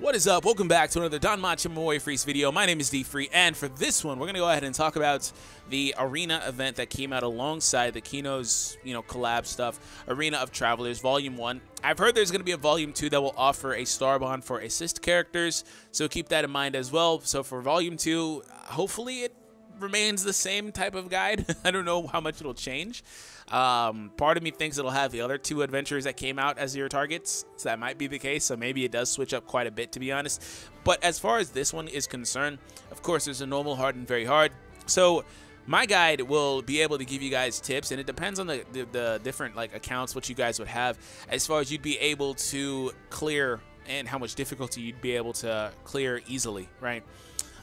What is up? Welcome back to another DanMachi Memoria Freese video. My name is DFree, and for this one, we're going to go ahead and talk about the Arena event that came out alongside the Kino's, collab stuff, Arena of Travelers Volume 1. I've heard there's going to be a Volume 2 that will offer a star bond for assist characters, so keep that in mind as well. So for Volume 2, hopefully it remains the same type of guide. I don't know how much it'll change. Part of me thinks it'll have the other two adventures that came out as your targets, so that might be the case. So maybe it does switch up quite a bit, to be honest. But as far as this one is concerned, of course, there's a normal, hard, and very hard. So my guide will be able to give you guys tips, and it depends on the different accounts what you guys would have as far as you'd be able to clear and how much difficulty you'd be able to clear easily, right?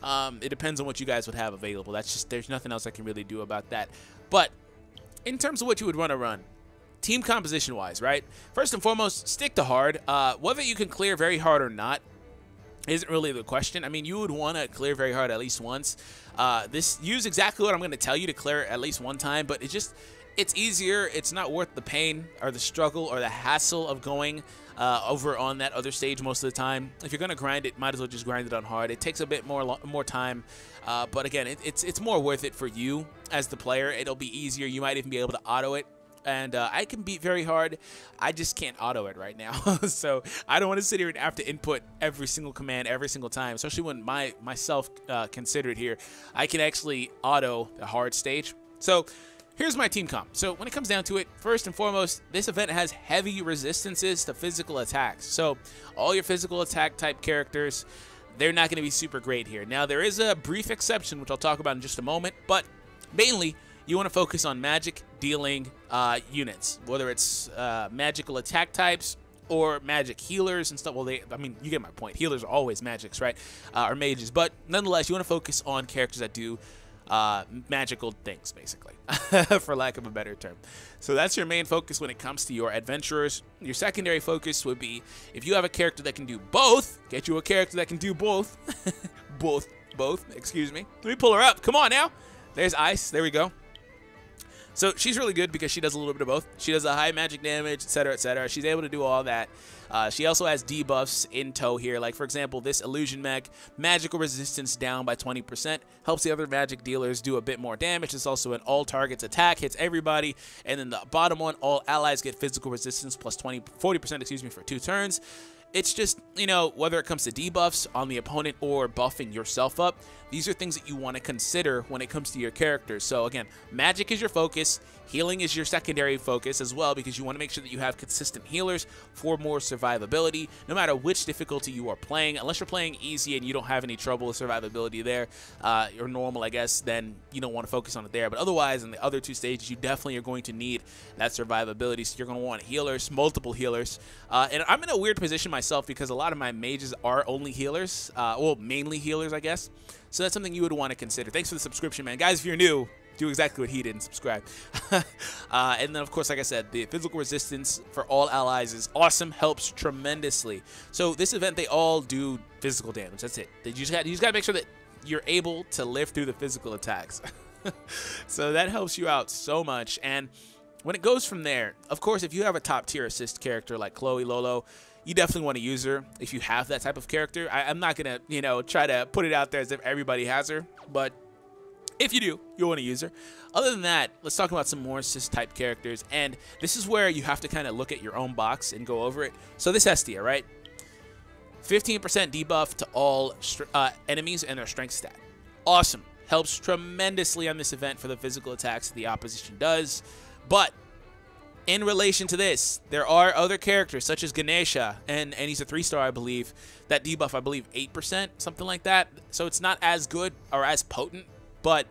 It depends on what you guys would have available. That's just, there's nothing else I can really do about that. But in terms of what you would want to run, team composition wise, right? First and foremost, stick to hard. Whether you can clear very hard or not isn't really the question. I mean, you would want to clear very hard at least once. Use exactly what I'm going to tell you to clear at least one time, but it's easier. It's not worth the pain or the struggle or the hassle of going over on that other stage most of the time. If you're going to grind it, might as well just grind it on hard. It takes a bit more time, but again, it's more worth it for you as the player. It'll be easier. You might even be able to auto it. And I can beat very hard. I just can't auto it right now. So I don't want to sit here and have to input every single command every single time, especially when myself considered here. I can actually auto the hard stage. So here's my team comp. So when it comes down to it, first and foremost, this event has heavy resistances to physical attacks. So all your physical attack type characters, they're not going to be super great here. Now, there is a brief exception, which I'll talk about in just a moment, but mainly you want to focus on magic dealing units, whether it's magical attack types or magic healers and stuff. Well, I mean, you get my point. Healers are always magics, right? Or mages. But nonetheless, you want to focus on characters that do magical things, basically, for lack of a better term. So that's your main focus when it comes to your adventurers. Your secondary focus would be, if you have a character that can do both, get you a character that can do both. both, excuse me. Let me pull her up. Come on now. There's Ice. There we go. So she's really good because she does a little bit of both. She does a high magic damage, etc., etc. She's able to do all that. She also has debuffs in tow here. Like, for example, this Illusion Mech, magical resistance down by 20%. Helps the other magic dealers do a bit more damage. It's also an all targets attack, hits everybody. And then the bottom one, all allies get physical resistance plus 40%, excuse me, for 2 turns. It's just, whether it comes to debuffs on the opponent or buffing yourself up, these are things that you want to consider when it comes to your characters. So again, magic is your focus, healing is your secondary focus as well, because you want to make sure that you have consistent healers for more survivability, no matter which difficulty you are playing. Unless you're playing easy and you don't have any trouble with survivability there, or normal, I guess, then you don't want to focus on it there. But otherwise, in the other 2 stages, you definitely are going to need that survivability. So you're going to want healers, multiple healers. And I'm in a weird position myself because a lot of my mages are only healers, well, mainly healers, I guess. So that's something you would want to consider. Thanks for the subscription, man. Guys, if you're new, do exactly what he did and subscribe. And then, of course, like I said, the physical resistance for all allies is awesome, helps tremendously. So this event, they all do physical damage. That's it. You just got to make sure that you're able to live through the physical attacks. So that helps you out so much. And when it goes from there, of course, if you have a top-tier assist character like Chloe Lolo, you definitely want to use her if you have that type of character. I'm not going to, try to put it out there as if everybody has her, but if you do, you'll want to use her. Other than that, let's talk about some more assist-type characters, and this is where you have to kind of look at your own box and go over it. So this Hestia, right? 15% debuff to all enemies and their strength stat. Awesome. Helps tremendously on this event for the physical attacks that the opposition does, but in relation to this, there are other characters such as Ganesha, and he's a 3-star, I believe, that debuff, I believe, 8%, something like that. So it's not as good or as potent, but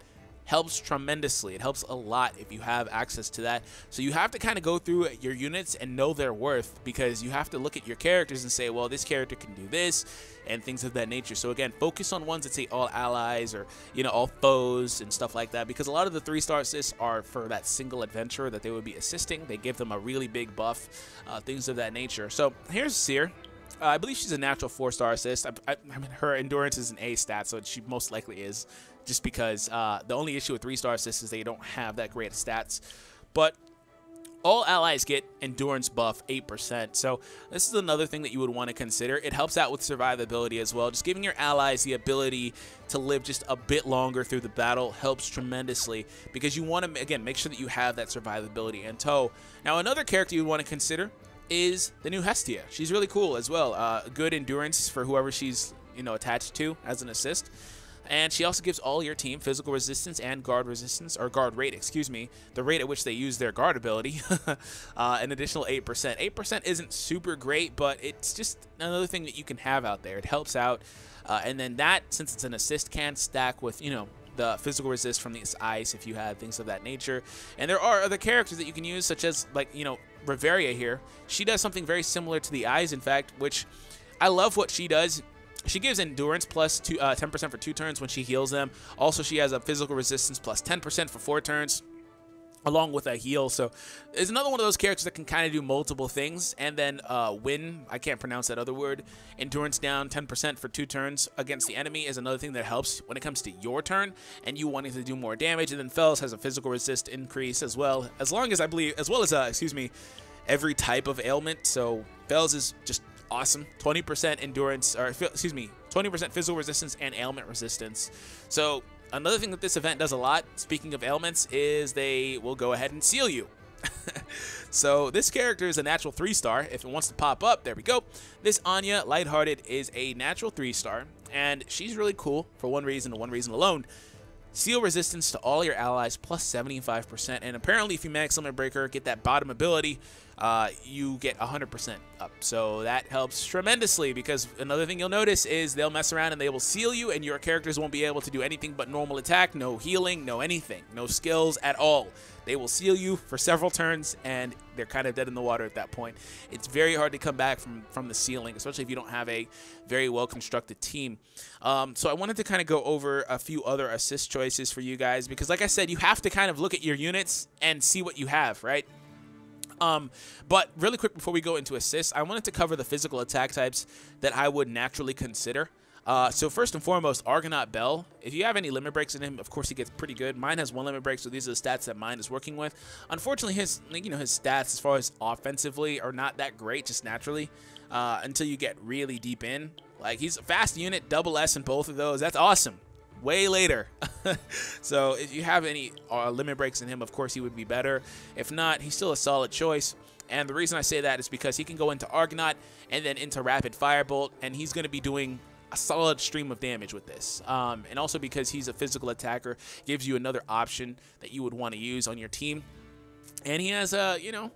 helps tremendously. It helps a lot if you have access to that. So you have to kind of go through your units and know their worth, because you have to look at your characters and say, well, this character can do this and things of that nature. So again, focus on ones that say all allies or, all foes and stuff like that, because a lot of the 3-star assists are for that single adventurer that they would be assisting. They give them a really big buff, things of that nature. So here's Seer. I believe she's a natural 4-star assist. I mean, her endurance is an A stat, so she most likely is, just because the only issue with 3-star assists is they don't have that great stats. But all allies get endurance buff 8%. So this is another thing that you would want to consider. It helps out with survivability as well. Just giving your allies the ability to live just a bit longer through the battle helps tremendously, because you want to, again, make sure that you have that survivability in tow. Now, another character you want to consider is the new Hestia. She's really cool as well. Good endurance for whoever she's, you know, attached to as an assist. And she also gives all your team physical resistance and guard resistance, or guard rate, excuse me, the rate at which they use their guard ability, an additional 8%. 8% isn't super great, but it's just another thing that you can have out there. It helps out. And then that, since it's an assist, can stack with, you know, the physical resist from these ice if you have things of that nature. And there are other characters that you can use, such as, like, you know, Riveria here. She does something very similar to the eyes, in fact, which I love what she does. She gives endurance plus 10% for 2 turns when she heals them. Also, she has a physical resistance plus 10% for 4 turns, along with a heal. So it's another one of those characters that can kind of do multiple things. And then win, I can't pronounce that other word, endurance down 10% for 2 turns against the enemy is another thing that helps when it comes to your turn and you wanting to do more damage. And then Fells has a physical resist increase as well, as well as excuse me, every type of ailment. So Fells is just awesome. 20% endurance, or excuse me, 20% physical resistance and ailment resistance. So another thing that this event does a lot, speaking of ailments, is they will go ahead and seal you. So this character is a natural 3-star. If it wants to pop up, there we go. This Anya, Lighthearted, is a natural 3-star, and she's really cool for one reason and one reason alone. Seal resistance to all your allies plus 75%, and apparently if you max Limit Breaker, get that bottom ability, you get 100% up. So that helps tremendously, because another thing you'll notice is they'll mess around and they will seal you, and your characters won't be able to do anything but normal attack, no healing, no anything, no skills at all. They will seal you for several turns, and they're kind of dead in the water at that point. It's very hard to come back from the sealing, especially if you don't have a very well-constructed team. So I wanted to kind of go over a few other assist choices for you guys, because like I said, you have to kind of look at your units and see what you have, right? But really quick before we go into assists, I wanted to cover the physical attack types that I would naturally consider. So first and foremost, Argonaut Bell. If you have any limit breaks in him, of course he gets pretty good. Mine has 1 limit break, so these are the stats that mine is working with. Unfortunately, his stats as far as offensively are not that great, just naturally, until you get really deep in. Like, he's a fast unit, double S in both of those. That's awesome. Way later. So if you have any limit breaks in him, of course he would be better. If not, he's still a solid choice. And the reason I say that is because he can go into Argonaut and then into Rapid Firebolt, and he's going to be doing a solid stream of damage with this. And also because he's a physical attacker, gives you another option that you would want to use on your team. And he has, you know,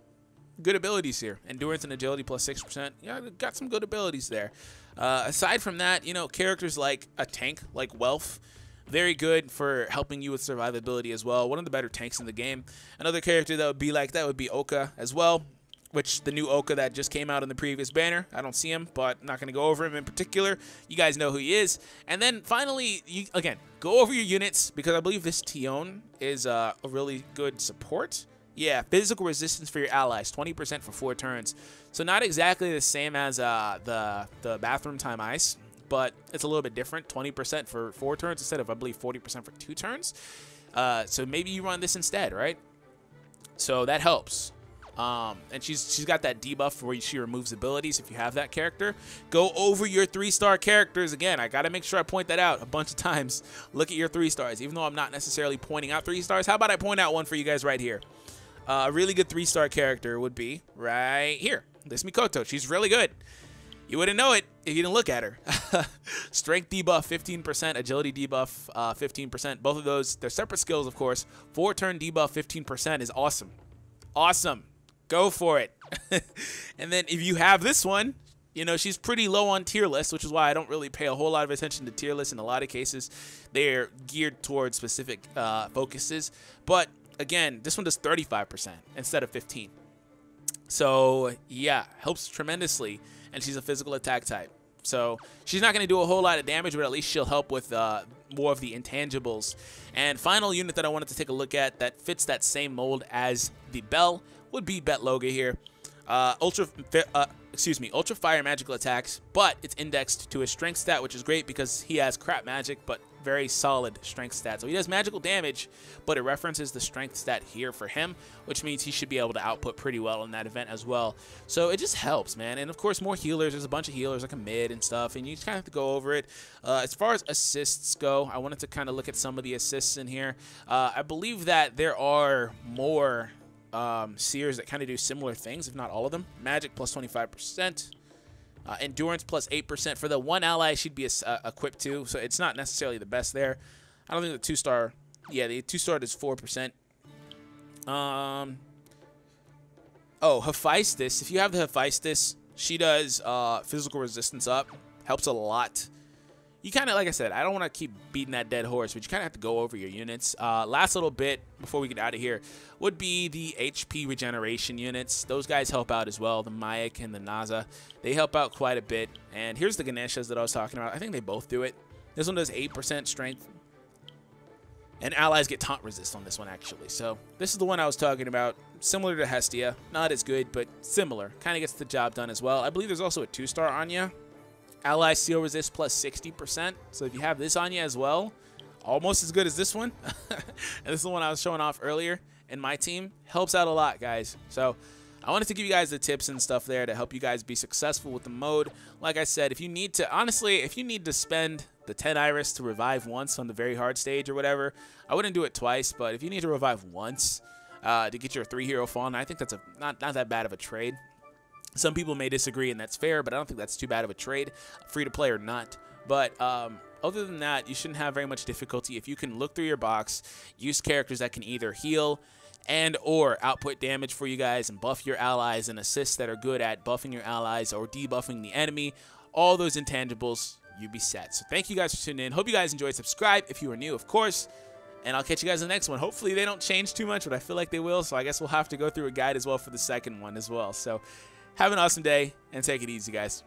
good abilities here. Endurance and agility plus 6%. Yeah, got some good abilities there. Aside from that, you know, characters like a tank, like Welf, very good for helping you with survivability as well. One of the better tanks in the game. Another character that would be like that would be Oka as well, which the new Oka that just came out in the previous banner. I don't see him, but I'm not going to go over him in particular. You guys know who he is. And then finally, again, go over your units, because I believe this Tion is a really good support. Yeah, physical resistance for your allies, 20% for 4 turns. So not exactly the same as the Bathroom Time Ice, but it's a little bit different. 20% for 4 turns instead of, I believe, 40% for 2 turns. So maybe you run this instead, right? So that helps. And she's got that debuff where she removes abilities if you have that character. Go over your 3-star characters. Again, I got to make sure I point that out a bunch of times. Look at your 3-stars. Even though I'm not necessarily pointing out 3-stars, how about I point out one for you guys right here? A really good 3-star character would be right here. This Mikoto. She's really good. You wouldn't know it if you didn't look at her. Strength debuff 15%, agility debuff 15%. Both of those, they're separate skills, of course. 4-turn debuff 15% is awesome. Awesome. Go for it. And then if you have this one, you know, she's pretty low on tier list, which is why I don't really pay a whole lot of attention to tier lists. In a lot of cases, they're geared towards specific focuses. But again, this one does 35% instead of 15%. So yeah, helps tremendously. And she's a physical attack type. So she's not going to do a whole lot of damage, but at least she'll help with more of the intangibles. And final unit that I wanted to take a look at that fits that same mold as the Bell would be Betloga here. ultra fire magical attacks, but it's indexed to his strength stat, which is great because he has crap magic, but very solid strength stat. So he does magical damage, but it references the strength stat here for him, which means he should be able to output pretty well in that event as well. So it just helps, man. And of course, more healers. There's a bunch of healers like a mid and stuff, and you just kind of have to go over it. As far as assists go, I wanted to kind of look at some of the assists in here. I believe that there are more seers that kind of do similar things, if not all of them. Magic plus 25%. Endurance plus 8%. For the one ally she'd be equipped to, so it's not necessarily the best there. I don't think the 2-star, yeah, the 2-star does 4%. Oh, Hephaestus. If you have the Hephaestus, she does physical resistance up. Helps a lot. You kind of, like I said, I don't want to keep beating that dead horse, but you kind of have to go over your units. Last little bit before we get out of here would be the HP regeneration units. Those guys help out as well. The Mayak and the Naza, they help out quite a bit. And here's the Ganeshas that I was talking about. I think they both do it. This one does 8% strength. And allies get taunt resist on this one, actually. So this is the one I was talking about. Similar to Hestia. Not as good, but similar. Kind of gets the job done as well. I believe there's also a 2-star Anya. Ally seal resist plus 60%. So if you have this Anya as well, almost as good as this one. And this is the one I was showing off earlier in my team. Helps out a lot, guys. So I wanted to give you guys the tips and stuff there to help you guys be successful with the mode. Like I said, if you need to, honestly, if you need to spend the 10 iris to revive once on the very hard stage or whatever, I wouldn't do it twice. But if you need to revive once to get your 3-hero fallen, I think that's not that bad of a trade. Some people may disagree, and that's fair, but I don't think that's too bad of a trade, free to play or not. But other than that, you shouldn't have very much difficulty if you can look through your box, use characters that can either heal and or output damage for you guys and buff your allies, and assists that are good at buffing your allies or debuffing the enemy. All those intangibles, you'd be set. So thank you guys for tuning in. Hope you guys enjoyed. Subscribe if you are new, of course. And I'll catch you guys in the next one. Hopefully they don't change too much, but I feel like they will. So I guess we'll have to go through a guide as well for the second one as well. So have an awesome day, and take it easy, guys.